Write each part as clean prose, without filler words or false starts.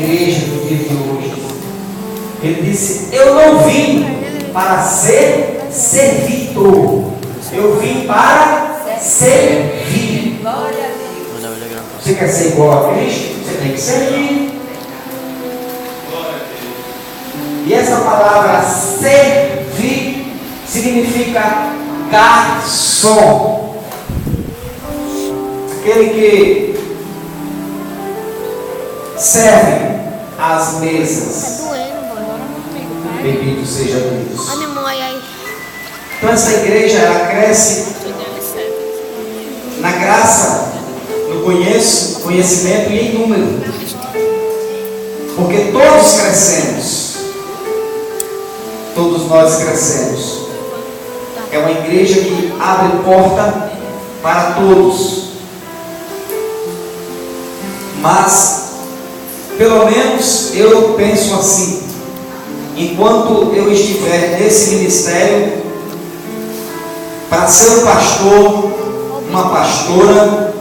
igreja do dia de hoje. Ele disse: eu não vim para ser servidor, eu vim para servir. Você quer ser igual a Cristo? Você tem que servir. E essa palavra servir significa garçom. Aquele que serve às mesas. Bendito seja Deus. Então essa igreja, ela cresce na graça, no conhecimento e em número. Porque todos crescemos. Todos nós crescemos. É uma igreja que abre porta para todos. Mas, pelo menos eu penso assim: enquanto eu estiver nesse ministério, para ser um pastor, uma pastora,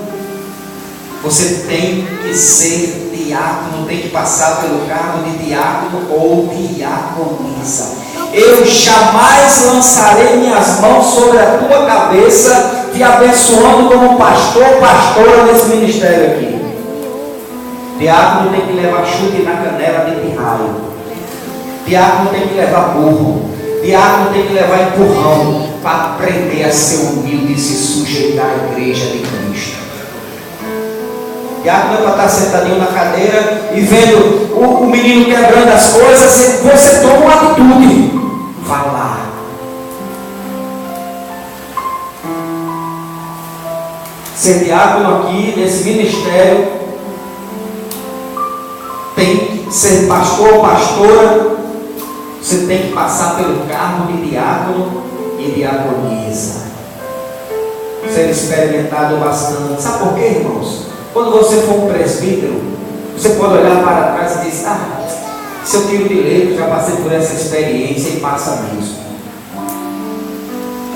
você tem que ser diácono, tem que passar pelo cargo de diácono ou diaconisa. Eu jamais lançarei minhas mãos sobre a tua cabeça, te abençoando como pastor ou pastora nesse ministério aqui. Diácono tem que levar chute na canela de pirralho. Diácono tem que levar burro. Diácono tem que levar empurrão para aprender a ser humilde e se sujeitar à igreja de Cristo. Diácono é para estar sentadinho na cadeira e vendo o menino quebrando as coisas, você toma uma atitude. Vai lá. Ser diácono aqui nesse ministério tem que ser pastor ou pastora. Você tem que passar pelo cargo de diácono e diaconisa. Ser experimentado bastante. Sabe por quê, irmãos? Quando você for um presbítero, você pode olhar para trás e dizer: se eu tiro direito, já passei por essa experiência e passa mesmo.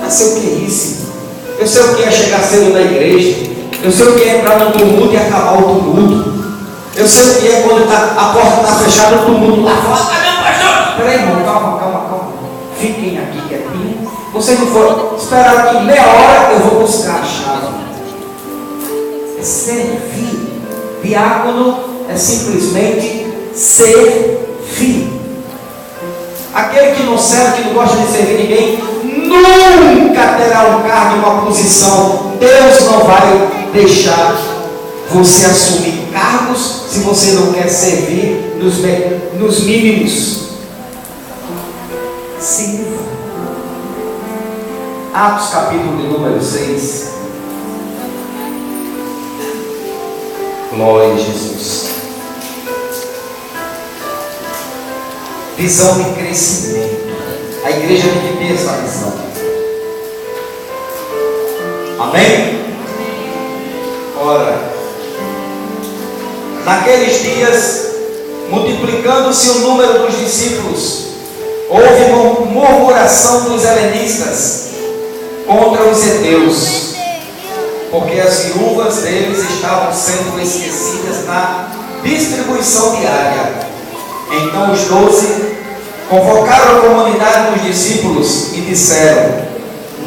Eu sei o que é isso. Eu sei o que é chegar cedo na igreja. Eu sei o que é entrar no tumulto e acabar o tumulto. Eu sei o que é quando a porta está fechada, o tumulto lá fora. Peraí, irmão, calma. Fiquem aqui quietinho. Vocês não foram esperar aqui meia hora, eu vou buscar a chave. É servir. Diácono é simplesmente servir. Aquele que não serve, que não gosta de servir ninguém, nunca terá um cargo, uma posição. Deus não vai deixar você assumir cargos se você não quer servir nos mínimos. Sirva. Atos capítulo de número 6. Glória a Jesus. Visão de crescimento. A igreja tem que ter essa visão. Amém? Ora, naqueles dias, multiplicando-se o número dos discípulos, houve uma murmuração dos helenistas contra os heteus, porque as viúvas deles estavam sendo esquecidas na distribuição diária. Então os 12 convocaram a comunidade dos discípulos e disseram: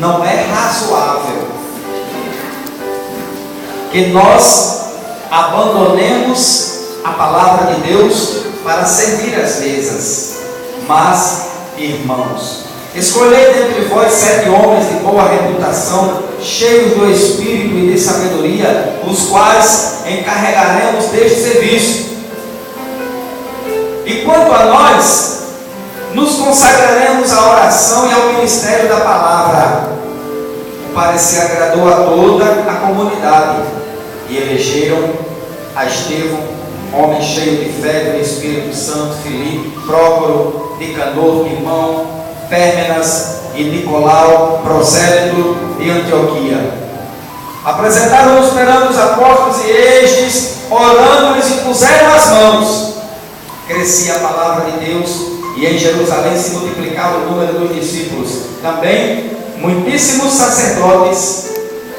não é razoável que nós abandonemos a palavra de Deus para servir as mesas. Mas, irmãos, escolhei dentre vós 7 homens de boa reputação, cheios do Espírito e de sabedoria, os quais encarregaremos deste serviço. E quanto a nós, nos consagraremos à oração e ao ministério da palavra. O parecer agradou a toda a comunidade, e elegeram a Estevão, homem cheio de fé do Espírito Santo, Filipe, Prócoro, Nicanor, Timão, Pérmenas e Nicolau, prosélito de Antioquia. Apresentaram-nos perante os apóstolos e estes, orando-lhes, impuseram as mãos. Crescia a palavra de Deus e em Jerusalém se multiplicava o número dos discípulos. Também muitíssimos sacerdotes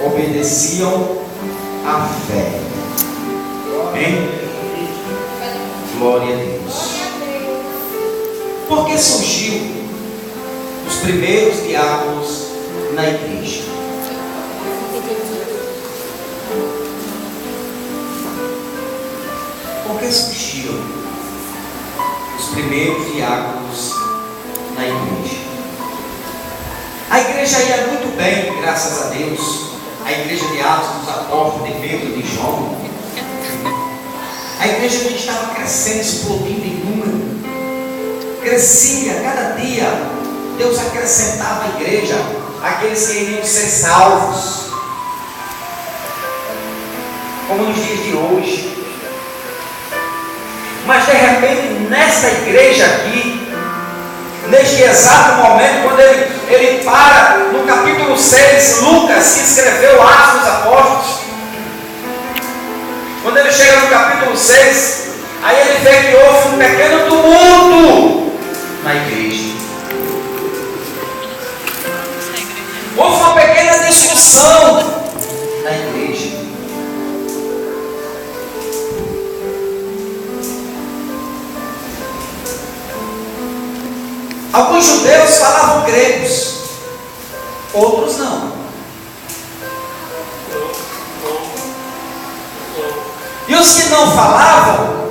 obedeciam à fé. Amém? Glória a Deus. Por que surgiu os primeiros diáconos na igreja? Por que surgiram os primeiros diáconos na igreja? A igreja ia muito bem, graças a Deus. A igreja de Atos, dos Apóstolos, de Pedro, de João. A igreja que estava crescendo, explodindo em número. Crescia cada dia. Deus acrescentava à igreja aqueles que iriam ser salvos. Como nos dias de hoje. Mas de repente, nessa igreja aqui, neste exato momento, quando ele para no capítulo 6, Lucas, que escreveu Atos dos Apóstolos, quando ele chega no capítulo 6, aí ele vê que houve um pequeno tumulto na igreja. Houve uma pequena discussão na igreja. Alguns judeus falavam gregos, outros não. E os que não falavam,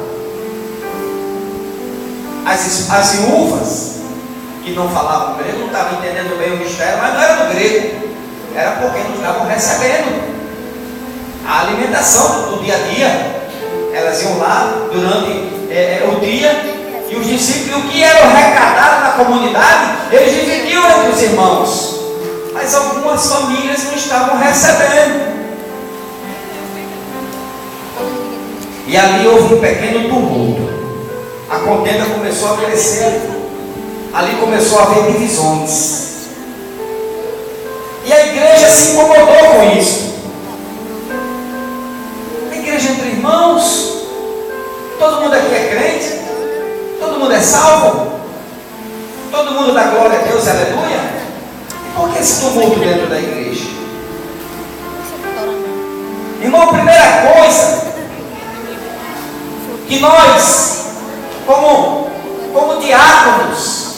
as viúvas que não falavam grego, não estavam entendendo bem o mistério, mas não era do grego, era porque não estavam recebendo a alimentação do dia a dia. Elas iam lá durante o dia. E os discípulos, o que era arrecadado na comunidade, eles dividiam entre os irmãos. Mas algumas famílias não estavam recebendo. E ali houve um pequeno tumulto. A contenda começou a crescer. Ali começou a haver divisões. E a igreja se incomodou com isso. A igreja entre irmãos, todo mundo aqui é crente. Todo mundo é salvo? Todo mundo dá glória a Deus, aleluia? E por que esse tumulto dentro da igreja? Irmão, a primeira coisa que nós, como diáconos,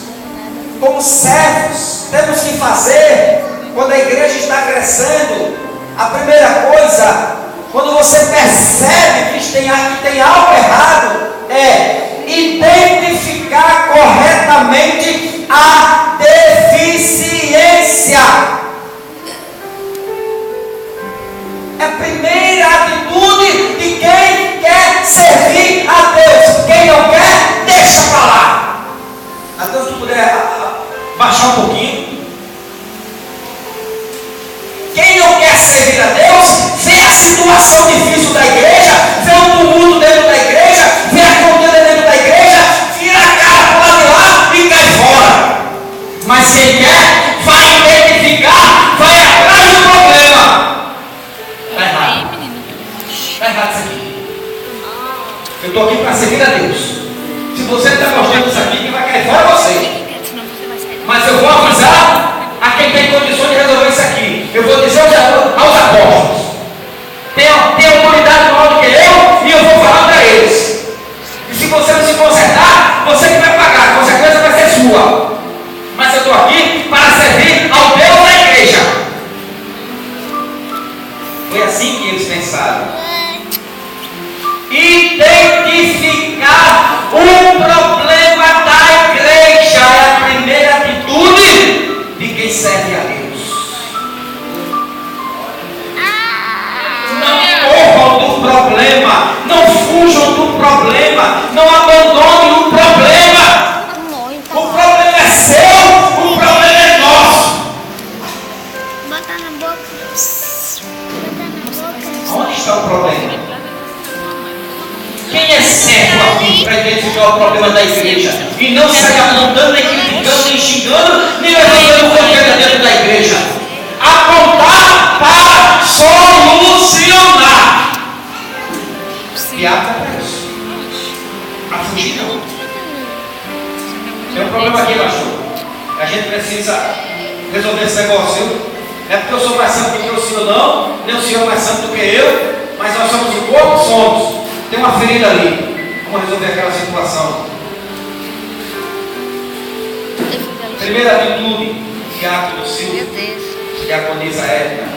como servos, temos que fazer quando a igreja está crescendo, a primeira coisa, quando você percebe que tem algo errado, é identificar corretamente a deficiência. É a primeira atitude de quem quer servir a Deus. Quem não quer, deixa para lá. Até se tu puder baixar um pouquinho. Quem não quer servir a Deus, vê a situação difícil da igreja, vê o tumulto dentro da igreja, vê a contenda dentro da igreja, vira a cara para lá de lá e cai fora. Mas quem quer, vai identificar, vai atrás do problema. Está errado. Está errado isso aqui. Eu estou aqui para servir a Deus. Se você está gostando disso aqui, quem vai cair fora é você. Mas eu vou avisar a quem tem condições de resolver isso aqui. Eu vou dizer aos apóstolos. Tem autoridade maior do que eu e eu vou falar para eles. E se você não se consertar, você que vai pagar. A consequência vai ser sua. Mas eu estou aqui para servir ao Deus da igreja. Foi assim que eles pensaram. Identificar o problema da igreja é a primeira atitude de quem serve a Deus. Não corram do problema, não fujam do problema, não abandonem o problema. O problema é seu, o problema é nosso. Bota na boca. Onde está o problema? Quem é servo aqui para identificar o problema da igreja e não sair apontando, nem criticando, nem xingando, nem levantando bandeira dentro da igreja? Apontar para solucionar. Piada para isso. A fugir não. Tem um problema aqui, pastor. A gente precisa resolver esse negócio. Não é porque eu sou mais santo do que o senhor, não. Nem o senhor é mais santo do que eu. Mas nós somos o corpo, somos. Tem uma ferida ali. Vamos resolver aquela situação. Primeira atitude, diácono Silvio, diaconisa Edna,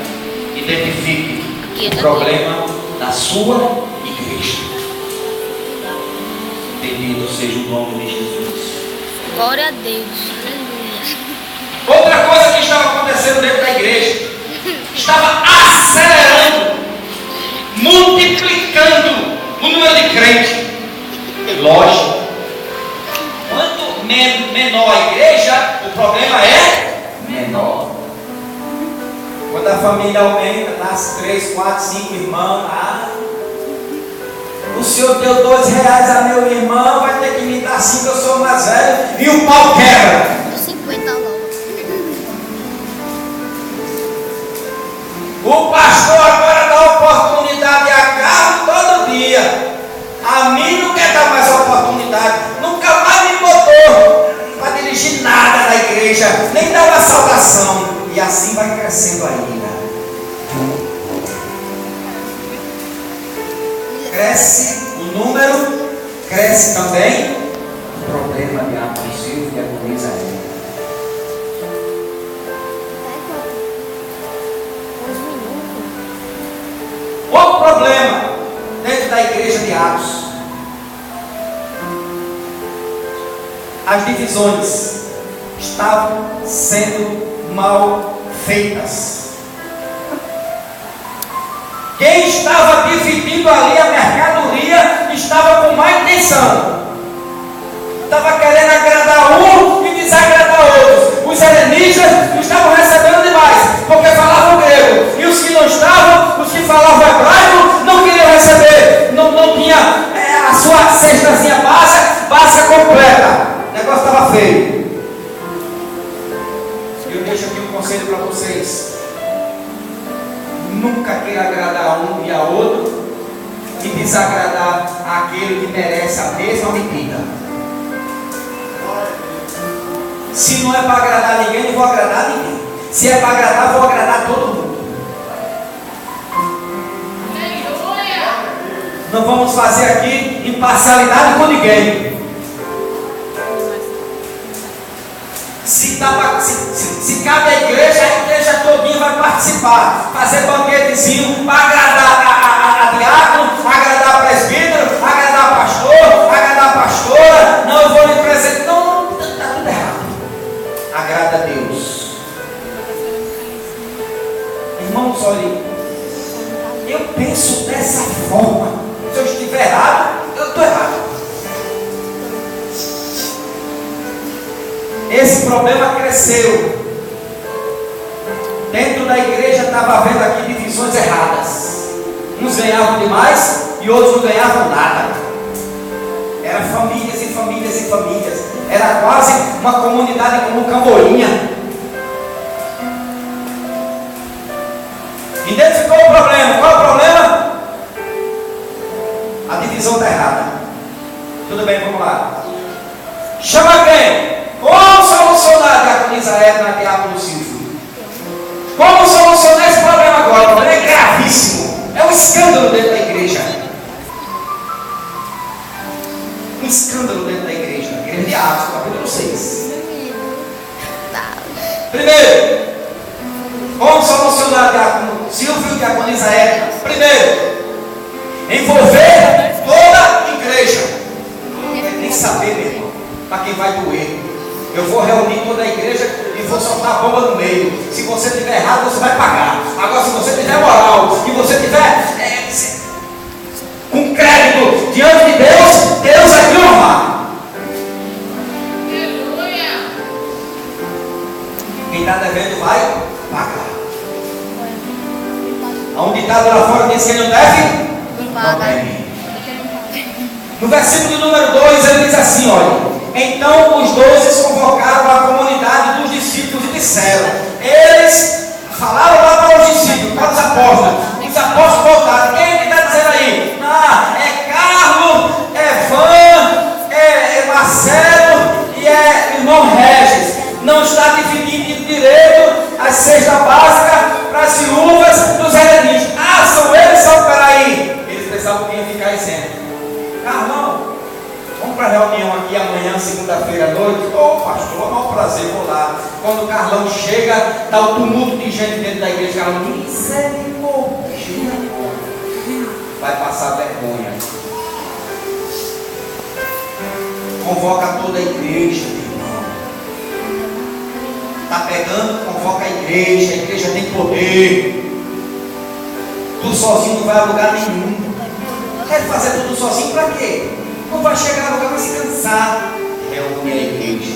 identifique o problema da sua igreja. Bendito seja o nome de Jesus. Glória a Deus. Aleluia. Outra coisa que estava acontecendo dentro da igreja, estava acelerando, multiplicando o número de crentes. Lógico, quanto menor a igreja, o problema é menor. Quando a família aumenta, nasce 3, 4, 5 irmãos, o senhor deu R$12 a meu irmão, vai ter que me dar 5, eu sou mais velho, e o pau quebra. 50 logo. O pastor agora dá oportunidade a Carlos todo dia. A mim não quer dar mais oportunidade. Nunca mais me botou para dirigir nada na igreja, nem dar uma saudação. E assim vai crescendo a ira. Cresce o número, cresce também o problema de Silvio e a coisa aí. Outro problema dentro da igreja de Atos: as divisões estavam sendo mal feitas. Quem estava dividindo ali a mercadoria estava com má intenção. Estava querendo agradar um e desagradar outros. Os helenistas estavam recebendo demais, porque falavam grego. E os que não estavam, os que falavam hebraico, não queriam receber. Não tinha a sua cestazinha básica completa. O negócio estava feio. Eu deixo aqui um conselho para vocês. Nunca queira agradar um e a outro e desagradar aquele que merece a mesma medida. Se não é para agradar ninguém, não vou agradar ninguém. Se é para agradar, vou agradar todo mundo. Não vamos fazer aqui imparcialidade com ninguém. Se cabe a igreja todinha vai participar, fazer banquetezinho para agradar a diácono, agradar a presbítero, agradar a pastor, agradar a pastora. Não, eu vou lhe apresentar. Não, está tudo errado. Agrada a Deus. Irmãos, olhem, eu penso dessa forma. Se eu estiver errado, eu estou errado. Esse problema cresceu. Dentro da igreja estava havendo aqui divisões erradas. Uns ganhavam demais e outros não ganhavam nada. Era famílias e famílias e famílias. Era quase uma comunidade como Camboinha. Identificou o problema. Qual é o problema? A divisão está errada. Tudo bem, vamos lá. Chama quem? Como solucionar, diaconisa Edna, diácono Silvio? Como solucionar esse problema agora? O problema é gravíssimo. É um escândalo dentro da igreja. Um escândalo dentro da igreja. Igreja de Atos, capítulo 6. Primeiro, como solucionar, diácono Silvio e diaconisa Edna? Primeiro, envolver toda a igreja. Não quer nem saber, meu irmão, para quem vai doer. Eu vou reunir toda a igreja e vou soltar a bomba no meio. Se você estiver errado, você vai pagar. Agora, se você tiver moral, se você tiver com crédito diante de Deus, Deus vai te honrar. Quem está devendo vai pagar. Há um ditado lá fora que diz que quem não deve, não deve. No versículo número 2 ele diz assim, olha: então os 12 convocaram a comunidade dos discípulos e disseram. Eles falaram lá para os discípulos, para os apóstolos. Os apóstolos voltaram. Quem que está dizendo aí? É Carlos, é Van, é Marcelo e é irmão Regis. Não está dividindo direito as cestas básicas para as viúvas dos helenistas. São eles, peraí. Eles pensavam que ia ficar isento. Carlão, para a reunião aqui amanhã, segunda-feira à noite. Ô pastor, é um prazer, vou lá. Quando o Carlão chega, dá o tumulto de gente dentro da igreja. Carlão, misericórdia, vai passar vergonha. Convoca toda a igreja, irmão. Está pegando, convoca a igreja tem poder. Tu sozinho não vai a lugar nenhum. Quer fazer tudo sozinho para quê? Não vai chegar a lugar, vai se cansar. Reúne a igreja.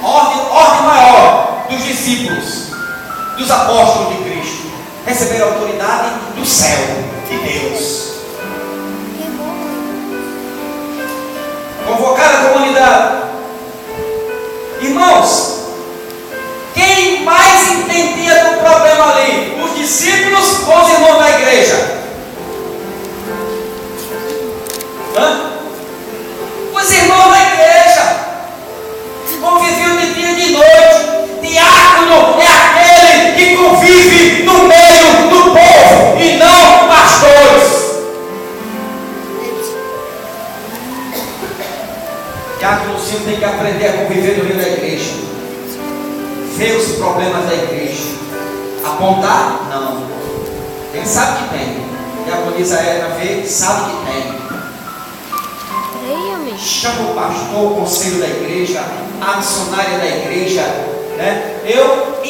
Ordem maior dos discípulos, dos apóstolos de Cristo. Receber a autoridade do céu, de Deus. Convocar a comunidade. Irmãos, quem mais entendia do problema ali? Os discípulos ou os irmãos da igreja? Os irmãos da igreja conviviam de dia e de noite. Diácono é aquele que convive no meio do povo e não pastores. Diácono sim tem que aprender a conviver no meio da igreja, ver os problemas da igreja, apontar? Não. Ele sabe que tem. Diaconisa Edna vê, sabe que tem. Chama o pastor, o conselho da igreja, a missionária da igreja, né? Eu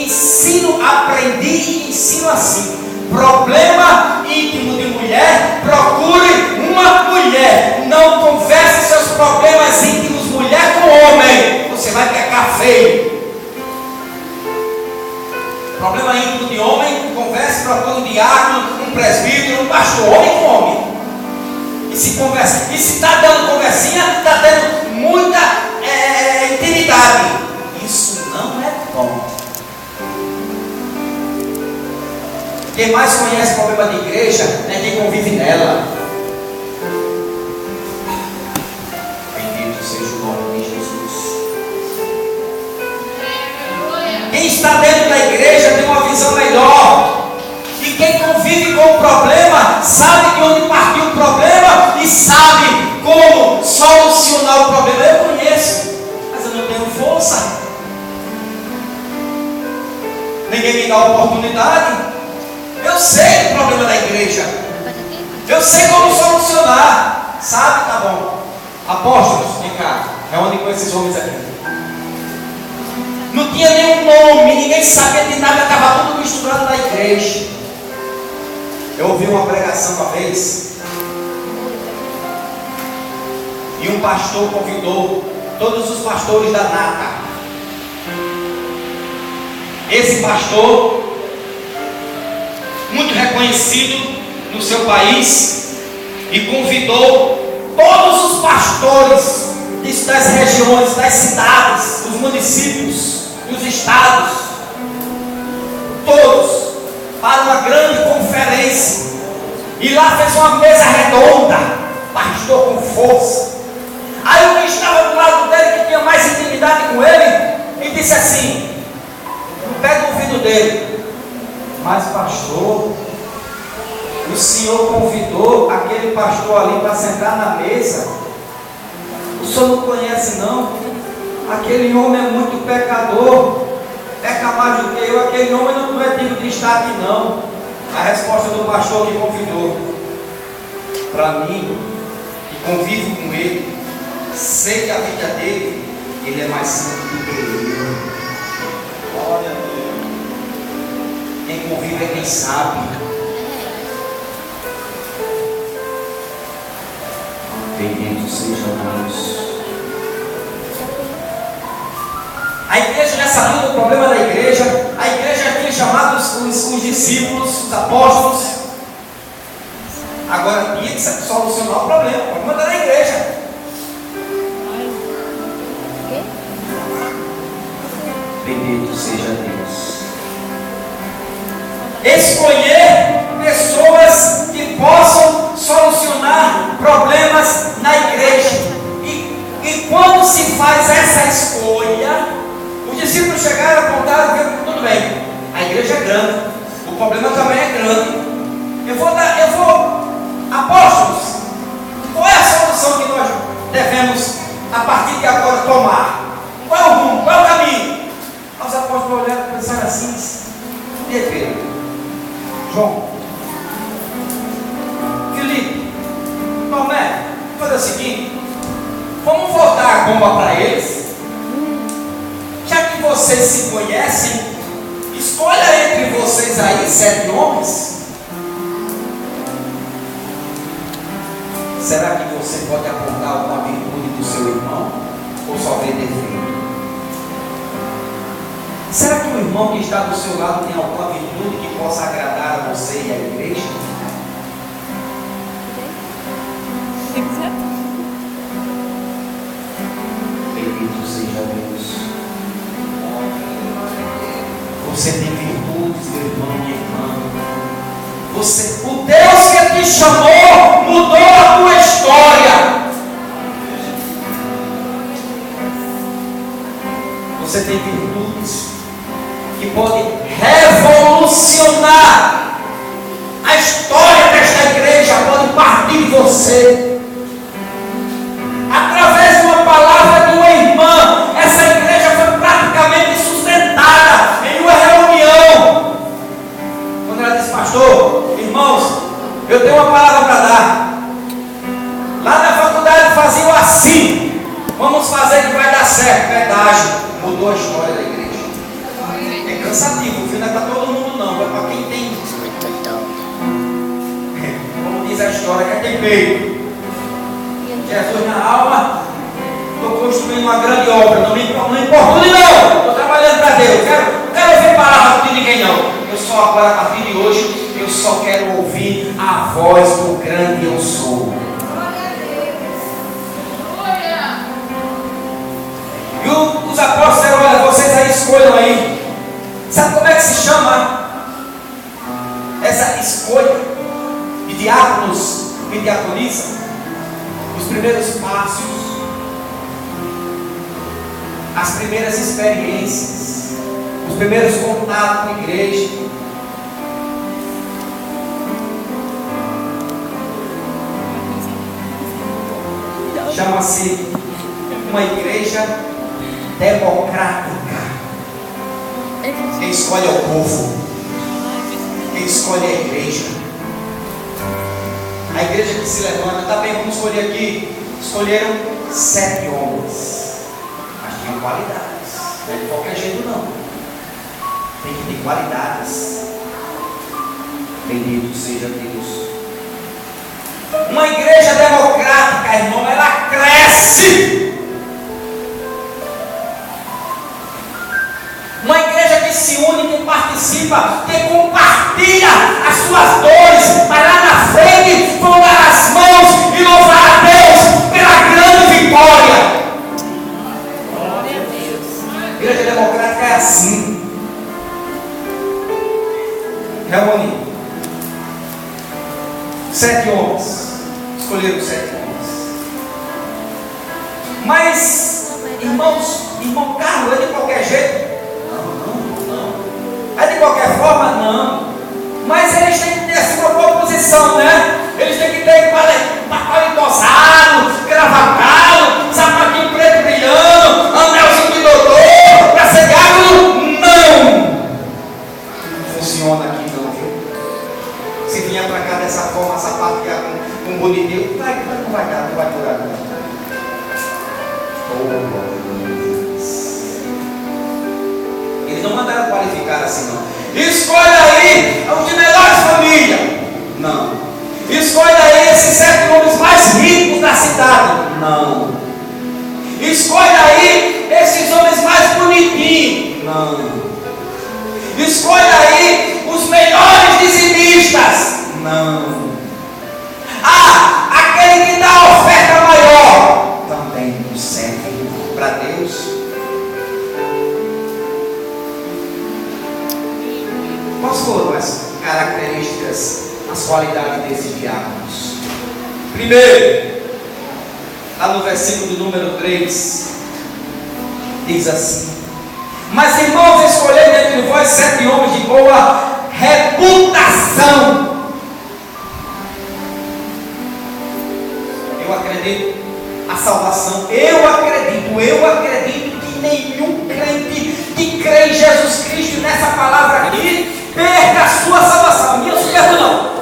aprendi e ensino assim: problema íntimo de mulher, procure uma mulher. Não converse seus problemas íntimos, mulher com homem, você vai pecar feio. Problema íntimo de homem, converse, procure um diácono, um presbítero, um pastor, homem com homem. E se está dando conversinha, está dando muita intimidade. Isso não é bom. Quem mais conhece o problema de igreja é quem convive nela. Bendito seja o nome de Jesus. Quem está dentro da igreja tem uma visão melhor. E quem convive com o problema sabe de onde partiu o problema e sabe como solucionar o problema. Eu conheço, mas eu não tenho força. Ninguém me dá oportunidade. Eu sei do problema da igreja. Eu sei como solucionar. Sabe? Tá bom. Apóstolos, vem cá. Reúne com esses homens aqui. Não tinha nenhum nome, ninguém sabia de nada, estava tudo misturado na igreja. Eu ouvi uma pregação uma vez, e um pastor convidou todos os pastores da Nata. Esse pastor, muito reconhecido no seu país, e convidou todos os pastores das regiões, das cidades, dos municípios, dos estados, todos, para uma grande conferência. E lá fez uma mesa redonda, pastor com força. Aí o que estava do lado dele, que tinha mais intimidade com ele, e disse assim, pega o ouvido dele: mas pastor, o senhor convidou aquele pastor ali para sentar na mesa. O senhor não conhece não? Aquele homem é muito pecador, peca mais do que eu. Aquele homem não é digno de estar aqui não. A resposta do pastor que convidou: para mim, que convivo com ele, sei que a vida dele, ele é mais santo do que eu. Olha, quem convive é quem sabe. Bendito seja Deus. A igreja já sabia do problema da igreja. A igreja já tinha chamado os discípulos, os apóstolos. Agora tinha que solucionar o problema da igreja. Bendito seja Deus. Escolher pessoas que possam solucionar problemas na igreja. E quando se faz essa escolha, os discípulos chegaram, apontaram e viram: tudo bem, a igreja é grande, o problema também é grande. Apóstolos, qual é a solução? partir agora tomar? Qual é o rumo? Qual é o caminho? Os apóstolos olharam e pensaram assim: e Pedro, João, Filipe, Tomé, fazer o seguinte: vamos voltar a bomba para eles. Já que vocês se conhecem, escolha entre vocês aí 7 homens. Será que você pode apontar alguma virtude do seu irmão? Ou só vê defeito? Será que o irmão que está do seu lado tem alguma virtude que possa agradar a você e a igreja? Bendito seja Deus. Você tem virtudes, meu irmão e irmã. O Deus que te chamou mudou a tua história. Você tem virtudes que podem revolucionar a história desta igreja, pode partir de você. Através de uma palavra de uma irmã, essa igreja foi praticamente sustentada em uma reunião. Quando ela disse: pastor, irmãos, eu tenho uma palavra para dar. Lá na faculdade faziam assim: vamos fazer que vai dar certo. Verdade. Mudou a história da igreja. É cansativo, viu? Não é para todo mundo não, é para quem tem, como diz a história, que tem peito. Jesus na alma, estou construindo uma grande obra, não me importune não, estou trabalhando para Deus, quero ouvir palavra de ninguém não. Eu só agora, a partir de hoje, eu só quero ouvir a voz do grande eu sou. E os apóstolos disseram: olha, vocês aí escolham aí. Sabe como é que se chama essa escolha de diáconos e diaconisa? Os primeiros passos, as primeiras experiências, os primeiros contatos com a igreja. Chama-se uma igreja democrática. Quem escolhe é o povo, quem escolhe é a igreja. A igreja que se levanta, tá bem, vamos escolher aqui. Escolheram 7 homens, mas tinham qualidades, não é de qualquer jeito não, tem que ter qualidades. Bendito seja Deus. Uma igreja democrática, irmão, ela cresce. Uma igreja que se une, que participa, que compartilha as suas dores, mas lá na frente vão dar as mãos e louvar a Deus pela grande vitória. A igreja democrática é assim. Reúne 7 homens. Escolheram 7 homens. Mas, irmão Carlos, é de qualquer jeito? Não. É de qualquer forma? Não. Mas eles têm que ter a sua proposição, né? Eles têm que ter paletosado, gravatado, sapatinho preto brilhando, anelzinho de doutor, para ser gago. Não funciona aqui não, viu? Se vier para cá dessa forma, sapatear com bonitinho, não vai dar, não vai durar não. Eles não mandaram qualificar assim não. Escolha aí os de melhores famílias. Não. Escolha aí esses 7 homens mais ricos da cidade. Não. Escolha aí esses homens mais bonitinhos. Não. Escolha aí os melhores dizimistas. Não. Aquele que dá a oferta maior também não serve para Deus. Quais foram as características, as qualidades desses diáconos? Primeiro, lá no versículo do número 3, diz assim: mas irmãos, escolhei dentre vós 7 homens de boa reputação. Eu acredito, a salvação. Eu acredito que nenhum crente que crê em Jesus Cristo, nessa palavra aqui, perca a sua salvação. Minha não perco não.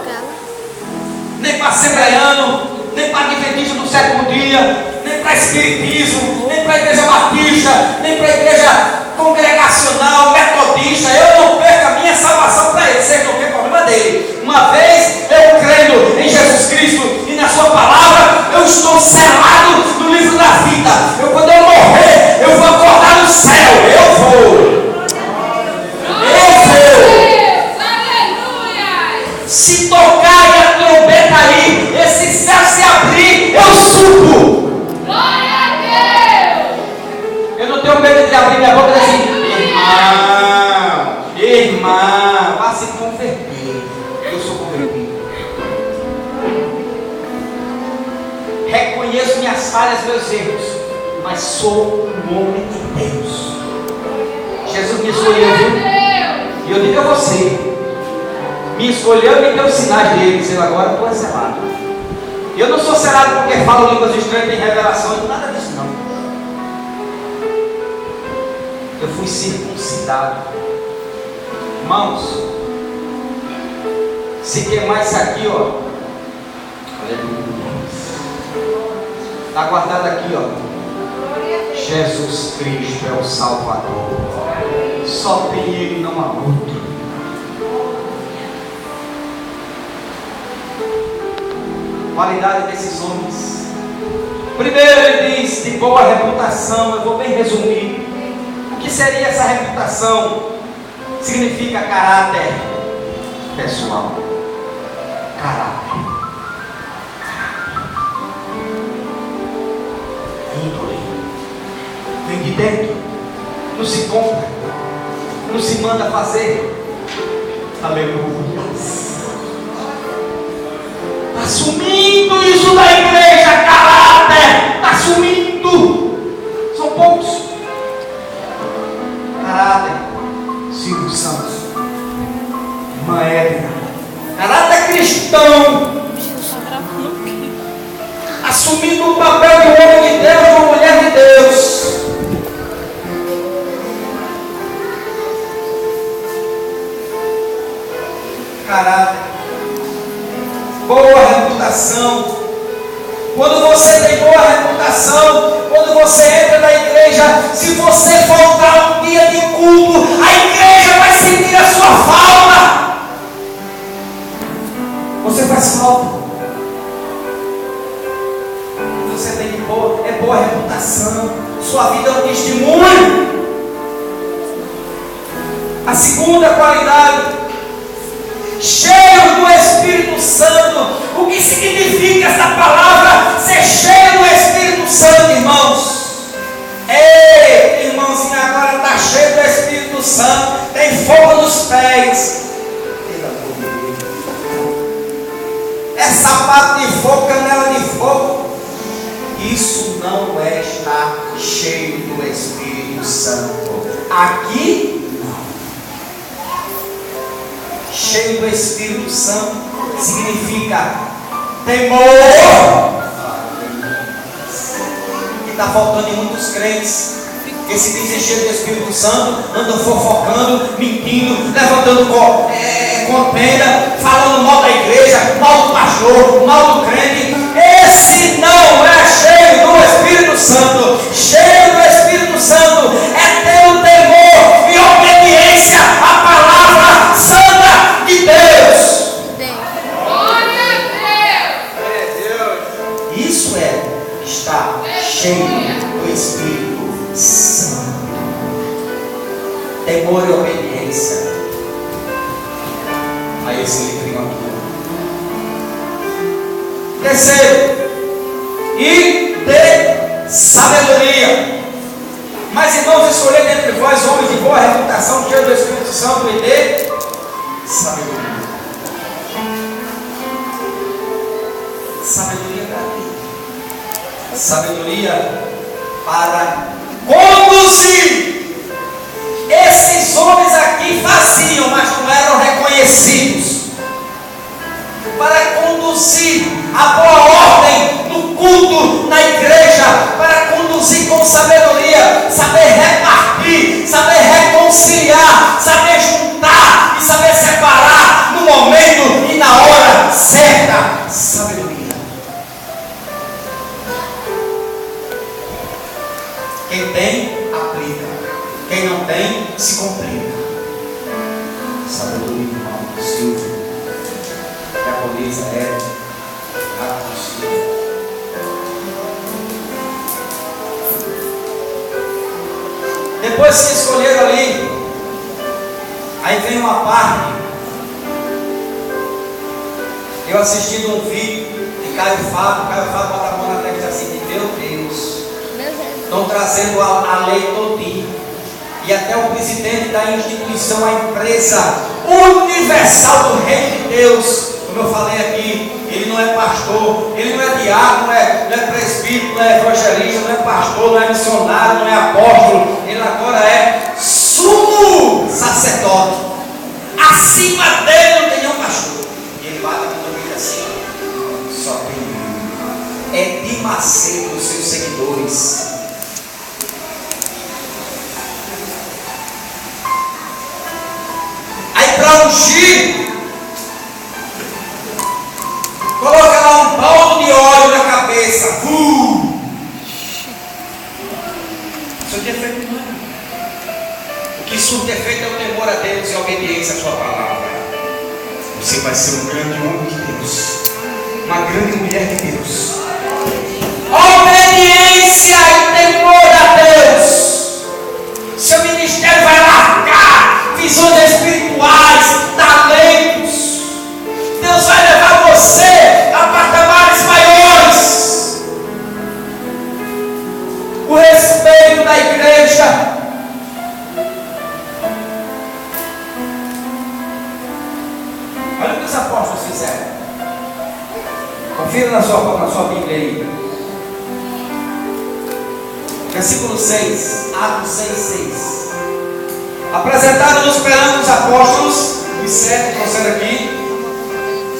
Nem para assembleiano, nem para adventista do sétimo dia, nem para espiritismo, nem para a igreja batista, nem para a igreja congregacional, metodista. Eu não perco a minha salvação para ele, seja qualquer problema dele. Uma vez eu crendo em Jesus Cristo e na sua palavra, eu estou selado no livro da vida. Quando eu morrer, eu vou acordar no céu. Eu vou. Se tocar e a trombeta aí, esse céu se abrir, eu subo. Glória a Deus! Eu não tenho medo de abrir minha boca e dizer assim: irmã, vá se converter. Eu sou convertido. Reconheço minhas falhas, meus erros, mas sou um homem de Deus. Jesus me escolheu, viu? E eu digo a você: me escolheu e me deu sinais dele, dizendo: agora tu és selado. Eu não sou selado porque falo línguas estranhas, tem revelação, nada disso não. Eu fui circuncidado. Irmãos, se queimar isso aqui, ó, está guardado aqui, ó. Jesus Cristo é o Salvador. Só tem Ele, não há outro. Qualidade desses homens. Primeiro ele diz de boa reputação. Eu vou bem resumir. O que seria essa reputação? Significa caráter pessoal. Caráter. Índole. Vem de dentro. Não se compra. Não se manda fazer. Aleluia. Está sumindo isso da igreja, caráter. Está sumindo. São poucos. Caráter. Silvio Santos. Irmã Edna. Caráter cristão. Assumindo o papel de um homem de Deus, de uma mulher de Deus. Caráter. Boa reputação. Quando você tem boa reputação, quando você entra na igreja, se você faltar um dia de culto, a igreja vai sentir a sua falta. Você faz falta. Você tem boa reputação. Sua vida é um testemunho. A segunda qualidade: cheio do Espírito Santo. O que significa essa palavra, ser cheio do Espírito Santo, irmãos? Ei, irmãozinho, agora está cheio do Espírito Santo, tem fogo nos pés. É sapato de fogo, canela de fogo. Isso não é estar cheio do Espírito Santo. Aqui cheio do Espírito Santo significa temor. Que está faltando em muitos crentes, que se dizem cheios do Espírito Santo, andam fofocando, mentindo, levantando contenda, falando mal da igreja, mal do pastor, mal do crente. Esse não é cheio do Espírito Santo. Cheio do Espírito Santo é ter o temor e obediência à palavra santa de Deus. Glória a Deus. Isso é estar cheio do Espírito Santo. Temor e obediência a esse livrinho aqui. Terceiro, e de sabedoria. Mas irmãos, escolhei dentre vós homens de boa reputação, cheios do Espírito Santo e de sabedoria. Sabedoria para quê? Sabedoria para conduzir. Esses homens aqui faziam, mas não eram reconhecidos. Para conduzir a boa ordem no culto, na igreja, Quem tem, aplica. Quem não tem, se complica. Sabedoria, irmão, Silvio. Diaconisa é Silvio. Depois que escolheram ali, aí vem uma parte. Eu assistindo um vídeo de Caio Fábio bota a mão na testa assim, meu Deus, estão trazendo a lei todinha. E até o presidente da instituição, a empresa universal do Reino de Deus, como eu falei aqui, ele não é pastor, ele não é diácono, não é presbítero, não é evangelista, não é pastor, não é missionário, não é apóstolo, ele agora é sumo sacerdote. Acima dele não tem nenhum pastor. E ele bate no vídeo assim, só tem é de Macedo os seus seguidores. Aí para ungir, coloca lá um balde de óleo na cabeça. Isso é efeito humano. O que surte efeito é o temor a Deus e a obediência à sua palavra. Você vai ser um grande homem de Deus, uma grande mulher de Deus. Obediência e temor a Deus. Seu ministério vai largar visões espirituais, talentos. Deus vai levar você a patamares maiores. O respeito da igreja. Olha o que os apóstolos fizeram. Confira na sua Bíblia aí. Versículo 6, Atos 6:6. Apresentaram-nos perante os apóstolos, os 7 trouxeram aqui.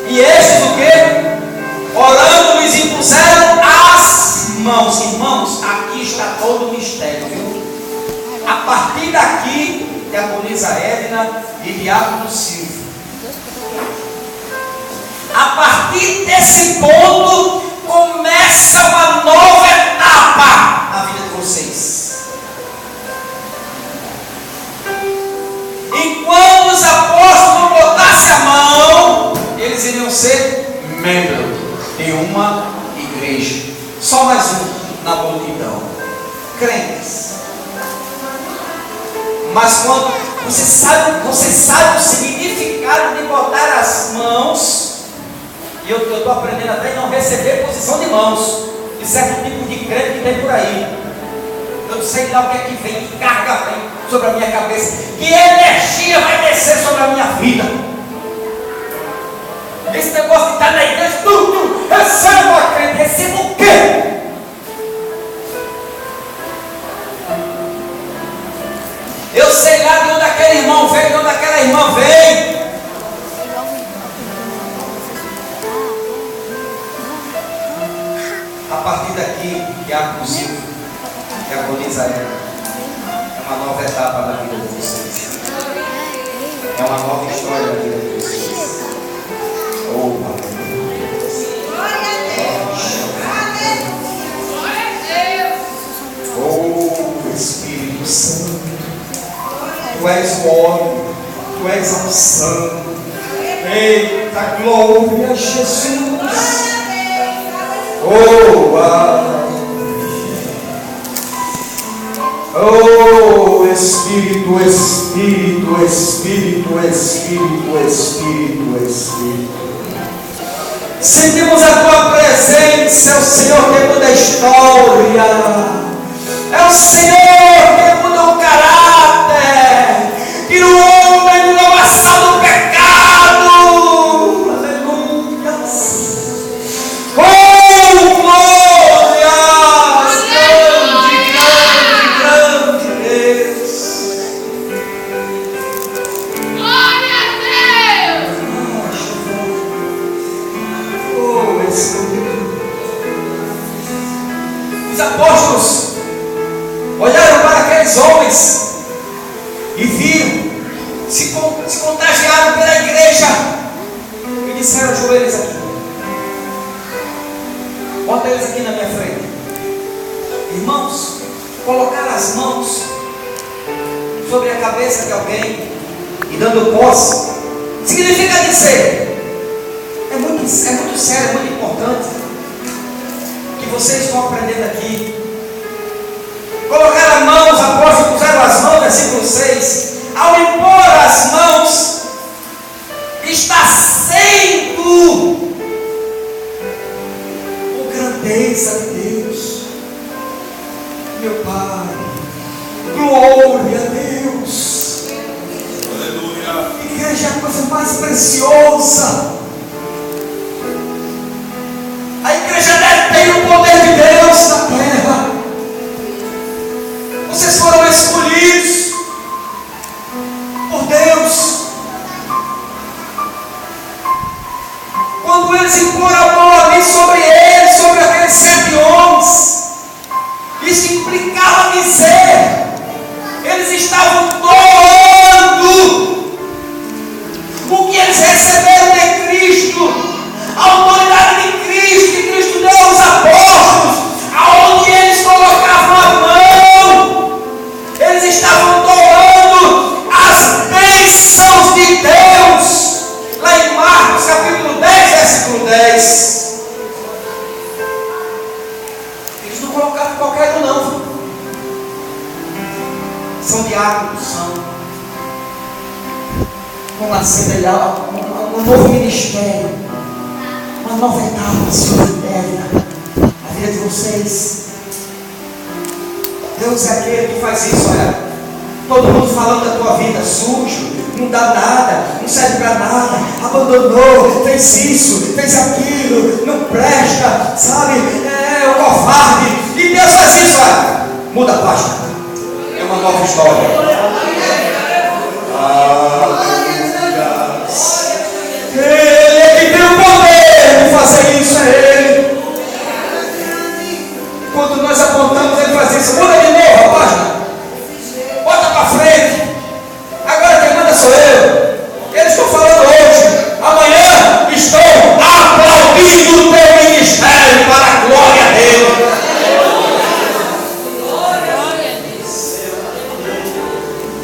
E estes o que? Orando, lhes impuseram as mãos. Irmãos, aqui está todo o mistério, viu? A partir daqui, diaconisa Edna e diácono Silvio. A partir desse ponto, começa uma nova etapa na vida de vocês. Enquanto os apóstolos botassem a mão, eles iriam ser membros de uma igreja. Só mais um na multidão. Crentes. Mas quando você sabe o significado de botar as mãos, e eu estou aprendendo até a não receber posição de mãos de certo tipo de crente que tem por aí. Eu não sei lá o que é que vem, que carga vem sobre a minha cabeça, que energia vai descer sobre a minha vida. Esse negócio de estar na igreja, receba, crente, receba o quê? Eu sei lá de onde aquele irmão vem, de onde aquela irmã vem. A partir daqui, diácono Silvio, diaconisa Edna, é uma nova etapa na vida de vocês. É uma nova história na vida de vocês. Oh, oh, Espírito Santo, Tu és o óleo, Tu és a unção. Eita glória, Jesus. Oh, oh, Espírito, Espírito, Espírito, Espírito, Espírito, Espírito. Sentimos a Tua presença, é o Senhor que muda a história, é o Senhor que muda o caráter, tira o homem do lamaçal do pecado. Aleluia. Oh, glória! Grande Deus. Glória a Deus. Oh, Espírito. Os apóstolos olharam para aqueles homens e viram, se contagiaram pela igreja e disseram: ajoelhem aqui. Bota eles aqui na minha frente. Irmãos, Colocar as mãos sobre a cabeça de alguém e dando posse, significa dizer, é muito sério, é muito importante, que vocês estão aprendendo aqui. Colocar as mãos, apóstolos puseram as mãos, versículo 6, ao impor as mãos, está sendo a grandeza de Deus. Meu Pai, glória a Deus. Aleluia. Igreja é a coisa mais preciosa. A igreja detém o poder de Deus na terra. Vocês foram escolhidos por Deus. Quando eles imporam a mão ali sobre eles, sobre aqueles 7 homens, isso implicava dizer, eles estavam doando o que eles receberam de Cristo, a autoridade de Cristo, que Cristo deu aos apóstolos, aonde eles colocavam a mão, eles estavam doando as bênçãos de Deus, lá em Marcos capítulo 10, versículo 10. Eles não colocaram qualquer um não, são diáconos, são vão acender um novo ministério, uma nova etapa sobre a vida de vocês. Deus é aquele que faz isso, olha. Todo mundo falando da tua vida, sujo, não dá nada, não serve para nada, abandonou, fez isso, fez aquilo, não presta, sabe? É o covarde. E Deus faz isso, olha. Muda a página, é uma nova história. Ele é que tem o poder de fazer isso, é Ele. Quando nós apontamos, Ele faz isso. Muda de novo a página, bota para frente. Agora quem manda sou eu. Eles estão falando hoje, amanhã estão aplaudindo o teu ministério para a glória a Deus.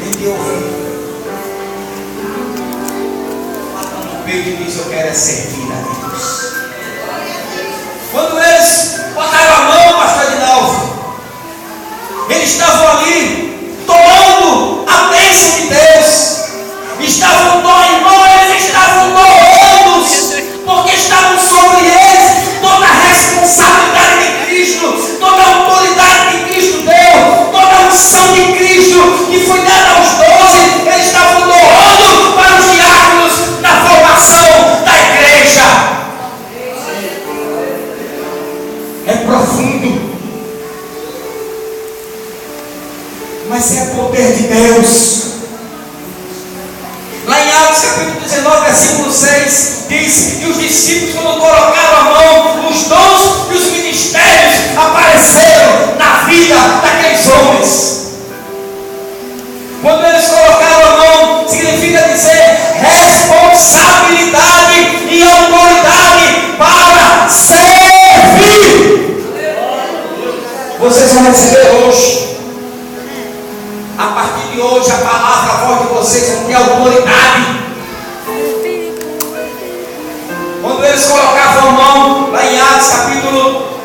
Tem que ouvir. Meio que diz, eu quero é servir a Deus. Quando eles botaram a mão, pastor Edinaldo, eles estavam ali tomando a bênção de Deus, estavam eles estavam doando, porque estavam sobre eles toda a responsabilidade de Cristo, toda a autoridade que Cristo deu, toda a unção de Cristo que foi dada aos 12, eles estavam doando para os diáconos na formação da igreja. É profundo, mas é poder de Deus. Lá em Atos capítulo 19, versículo 6, diz que os discípulos, quando colocaram a mão, os dons e os ministérios apareceram na vida daqueles homens. Quando eles colocaram a mão, significa dizer responsabilidade e autoridade para servir. Vocês vão receber hoje. A partir de hoje, a palavra, a voz de vocês vão ter autoridade. Quando eles colocavam a mão, lá em Atos capítulo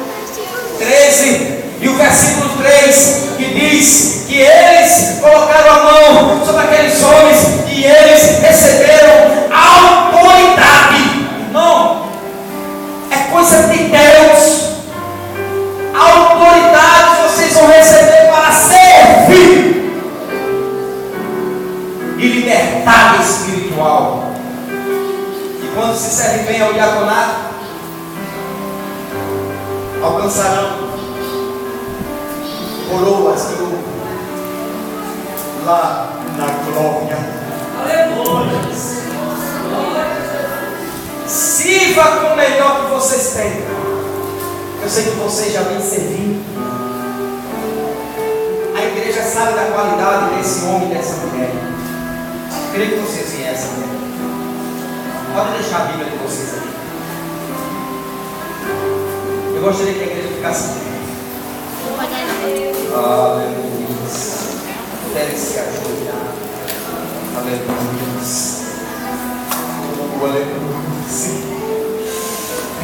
13, e o versículo 3, que diz que eles colocaram a mão sobre aqueles homens e eles receberam autoridade. Não, é coisa de Deus. Autoridade vocês vão receber para servir. E liberdade espiritual. E quando se serve bem ao diaconato, alcançarão coroas de ouro lá na glória. Aleluia. Sirva com o melhor que vocês têm. Eu sei que vocês já vêm servindo. A igreja sabe da qualidade desse homem e dessa mulher. Eu queria que vocês viessem. Pode deixar a Bíblia de vocês aqui. Eu gostaria que a igreja ficasse aqui. Aleluia. Deve se ajoelhar. Aleluia. Aleluia.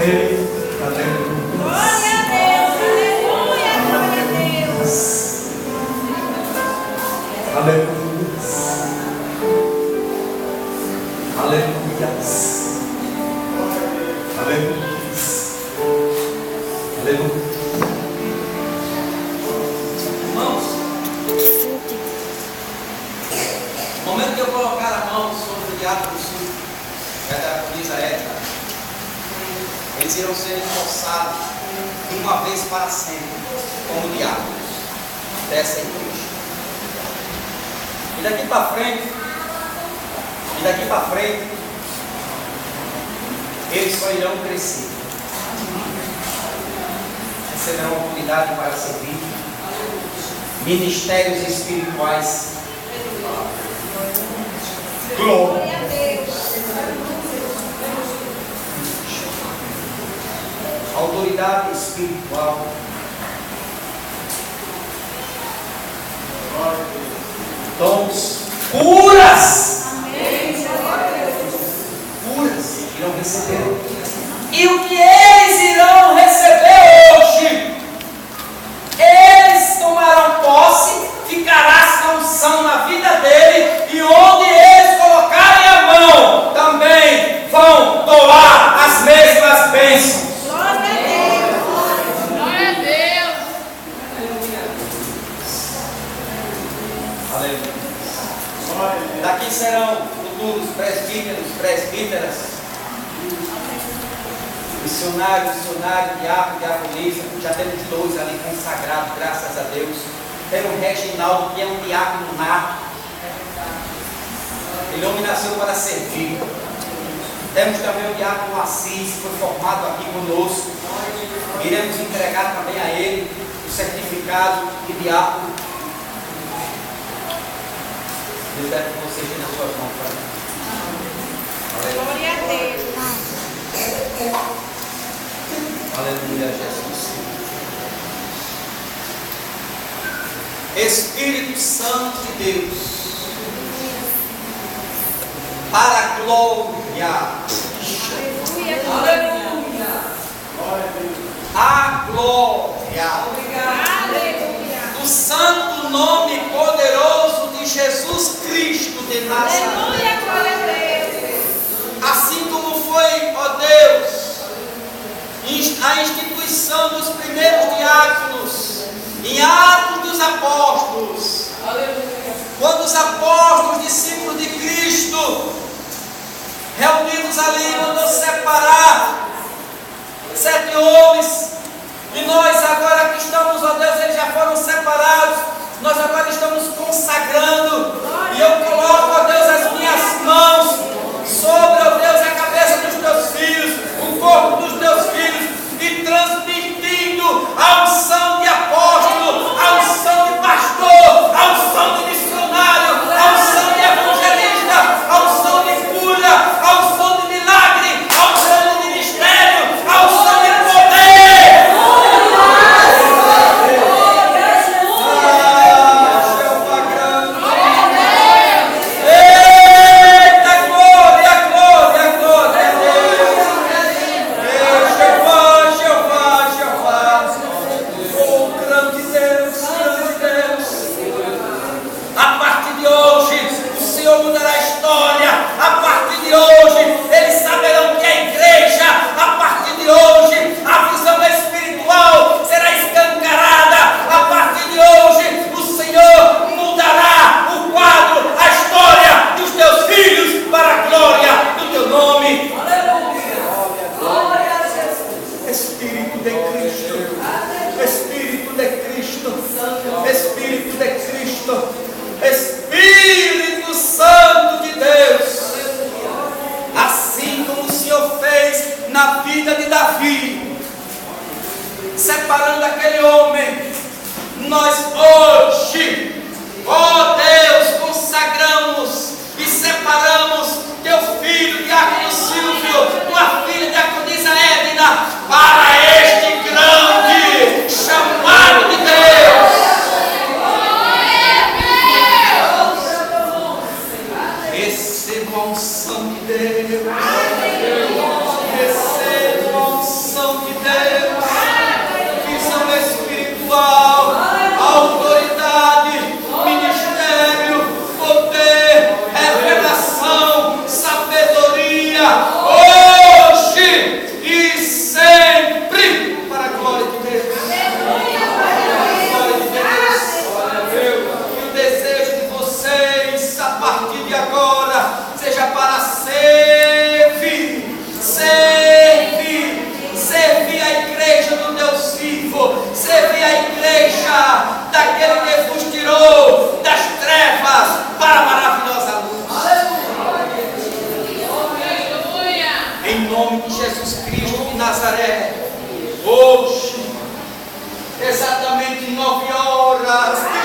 Ei, aleluia. Glória a Deus, aleluia, glória a Deus. Aleluia. Aleluia. Aleluia. Aleluia. Irmãos, no momento que eu colocar a mão sobre o diácono sul, da diaconisa Edna, eles irão ser empossados de uma vez para sempre como diáconos dessa igreja. E daqui para frente, eles só irão crescer. Receberão oportunidade para servir ministérios espirituais. Glória a Deus. Autoridade espiritual. Dons, curas. Curas irão receber. E o que eles irão receber hoje, eles tomarão posse, ficará essa unção na vida dele, e onde eles colocarem a mão, também vão doar as mesmas bênçãos. Glória a Deus. Glória a Deus. Aleluia. Daqui serão futuros presbíteros, presbíteras, missionário, diácono, diaconisa. Já temos 2 ali consagrados, graças a Deus. Temos o Reginaldo, que é um diácono nato. Ele homem nasceu para servir. Temos também o diácono Assis, que foi formado aqui conosco. Iremos entregar também a ele o certificado de diácono. Deus deve que você nas suas mãos para mim. Glória a Deus. Aleluia, Jesus. Espírito Santo de Deus, para a glória. Aleluia. A glória. Aleluia. Do santo nome poderoso de Jesus Cristo de Nazaré. Aleluia, glória a Deus. Assim como foi, ó Deus, a instituição dos primeiros diáconos em Atos dos Apóstolos. Aleluia. Quando os apóstolos, discípulos de Cristo, reunidos ali, mandou separar 7 homens. E nós agora que estamos, ó Deus, eles já foram separados. Nós agora estamos consagrando. E eu coloco, ó Deus, as minhas mãos sobre, ó Deus, a cabeça dos teus filhos, o corpo dos teus filhos, e transmitindo a unção de apóstolo, a unção de pastor, a unção de missionário, a unção de evangelista, a unção de cura, a unção de milagre, a unção de ministério, a unção de poder. Eita, glória, glória, glória a Deus. Jeová, Jeová. Oh, grande Deus, grande Deus. A partir de hoje, o Senhor mudará a história. A partir de hoje, eles saberão que é igreja. A partir de hoje, a visão espiritual será escancarada. A partir de hoje, o Senhor mudará o quadro, a história dos teus filhos para a glória do teu nome. Glória a Jesus. Espírito de Cristo. Espírito de Cristo. Espírito de Cristo. Espírito Santo de Deus. Assim como o Senhor fez na vida de Davi, separando aquele homem, nós hoje, ó Deus, consagramos e separamos teu filho, diácono Silvio, tua filha, diaconisa Edna, para este grande chamado de Deus. 9 horas.